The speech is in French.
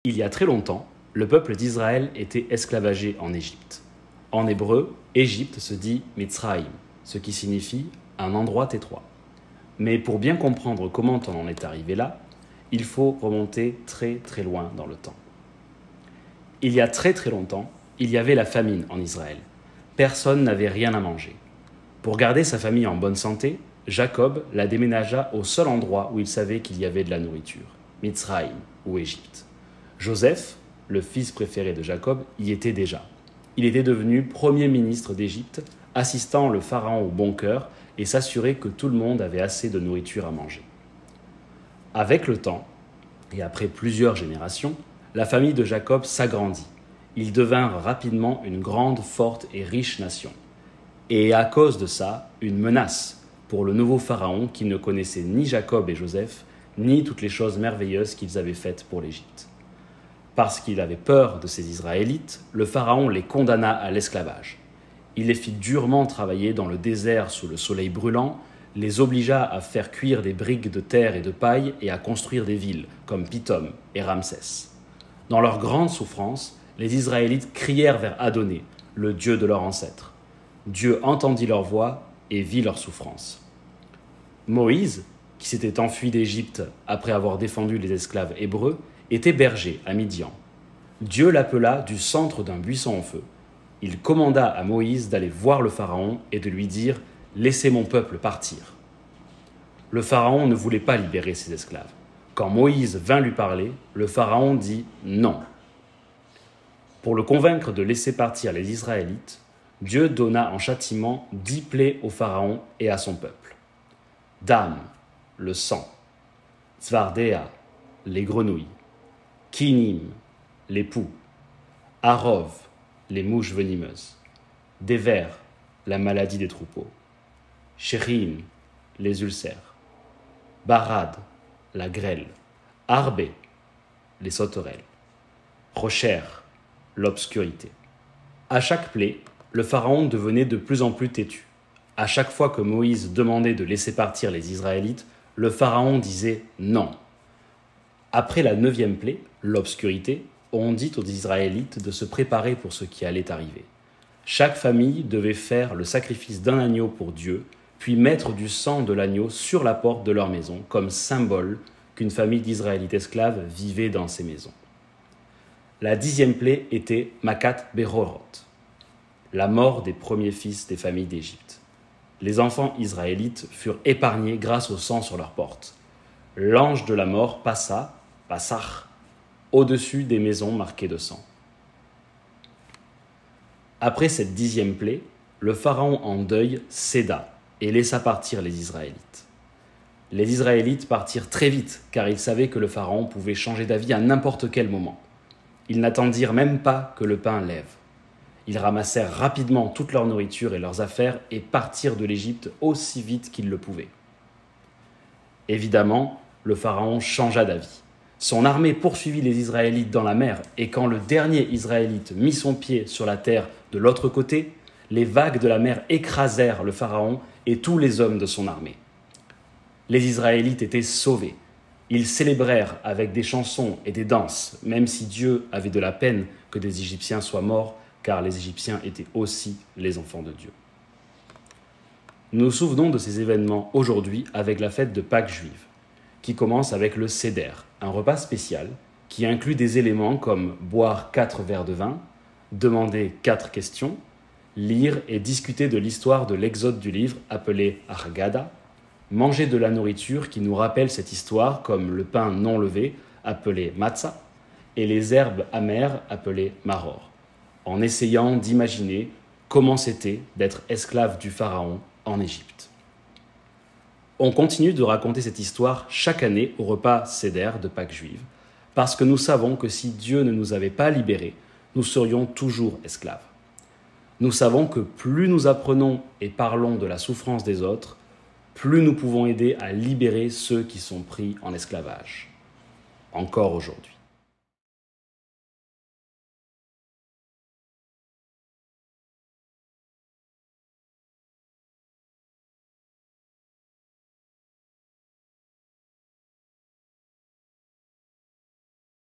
Il y a très longtemps, le peuple d'Israël était esclavagé en Égypte. En hébreu, Égypte se dit Mitzraïm, ce qui signifie un endroit étroit. Mais pour bien comprendre comment on en est arrivé là, il faut remonter très très loin dans le temps. Il y a très très longtemps, il y avait la famine en Israël. Personne n'avait rien à manger. Pour garder sa famille en bonne santé, Jacob la déménagea au seul endroit où il savait qu'il y avait de la nourriture, Mitzraïm ou Égypte. Joseph, le fils préféré de Jacob, y était déjà. Il était devenu premier ministre d'Égypte, assistant le pharaon au bon cœur et s'assurer que tout le monde avait assez de nourriture à manger. Avec le temps, et après plusieurs générations, la famille de Jacob s'agrandit. Ils devinrent rapidement une grande, forte et riche nation. Et à cause de ça, une menace pour le nouveau pharaon qui ne connaissait ni Jacob et Joseph, ni toutes les choses merveilleuses qu'ils avaient faites pour l'Égypte. Parce qu'il avait peur de ces Israélites, le pharaon les condamna à l'esclavage. Il les fit durement travailler dans le désert sous le soleil brûlant, les obligea à faire cuire des briques de terre et de paille et à construire des villes comme Pithom et Ramsès. Dans leur grande souffrance, les Israélites crièrent vers Adonai, le Dieu de leurs ancêtres. Dieu entendit leur voix et vit leur souffrance. Moïse, qui s'était enfui d'Égypte après avoir défendu les esclaves hébreux, était berger à Midian. Dieu l'appela du centre d'un buisson en feu. Il commanda à Moïse d'aller voir le pharaon et de lui dire « Laissez mon peuple partir ». Le pharaon ne voulait pas libérer ses esclaves. Quand Moïse vint lui parler, le pharaon dit « Non ». Pour le convaincre de laisser partir les Israélites, Dieu donna en châtiment 10 plaies au pharaon et à son peuple. Dam, le sang. Tzvardea, les grenouilles. Kinim, les poux. Arov, les mouches venimeuses. Dever, la maladie des troupeaux. Sherim, les ulcères. Barad, la grêle. Arbe, les sauterelles. Rocher, l'obscurité. À chaque plaie, le pharaon devenait de plus en plus têtu. À chaque fois que Moïse demandait de laisser partir les Israélites, le pharaon disait non. Après la 9e plaie, l'obscurité, on dit aux Israélites de se préparer pour ce qui allait arriver. Chaque famille devait faire le sacrifice d'un agneau pour Dieu, puis mettre du sang de l'agneau sur la porte de leur maison, comme symbole qu'une famille d'Israélites esclaves vivait dans ces maisons. La 10e plaie était Makat Behorot, la mort des premiers fils des familles d'Égypte. Les enfants israélites furent épargnés grâce au sang sur leurs portes. L'ange de la mort passa, Passach, au-dessus des maisons marquées de sang. Après cette 10e plaie, le pharaon en deuil céda et laissa partir les Israélites. Les Israélites partirent très vite car ils savaient que le pharaon pouvait changer d'avis à n'importe quel moment. Ils n'attendirent même pas que le pain lève. Ils ramassèrent rapidement toute leur nourriture et leurs affaires et partirent de l'Égypte aussi vite qu'ils le pouvaient. Évidemment, le pharaon changea d'avis. Son armée poursuivit les Israélites dans la mer et quand le dernier Israélite mit son pied sur la terre de l'autre côté, les vagues de la mer écrasèrent le pharaon et tous les hommes de son armée. Les Israélites étaient sauvés. Ils célébrèrent avec des chansons et des danses, même si Dieu avait de la peine que des Égyptiens soient morts, car les Égyptiens étaient aussi les enfants de Dieu. Nous nous souvenons de ces événements aujourd'hui avec la fête de Pâques juive, qui commence avec le Seder, un repas spécial qui inclut des éléments comme boire 4 verres de vin, demander 4 questions, lire et discuter de l'histoire de l'exode du livre appelé Haggadah, manger de la nourriture qui nous rappelle cette histoire comme le pain non levé appelé matzah et les herbes amères appelées maror, en essayant d'imaginer comment c'était d'être esclave du pharaon en Égypte. On continue de raconter cette histoire chaque année au repas Seder de Pâques juive, parce que nous savons que si Dieu ne nous avait pas libérés, nous serions toujours esclaves. Nous savons que plus nous apprenons et parlons de la souffrance des autres, plus nous pouvons aider à libérer ceux qui sont pris en esclavage. Encore aujourd'hui.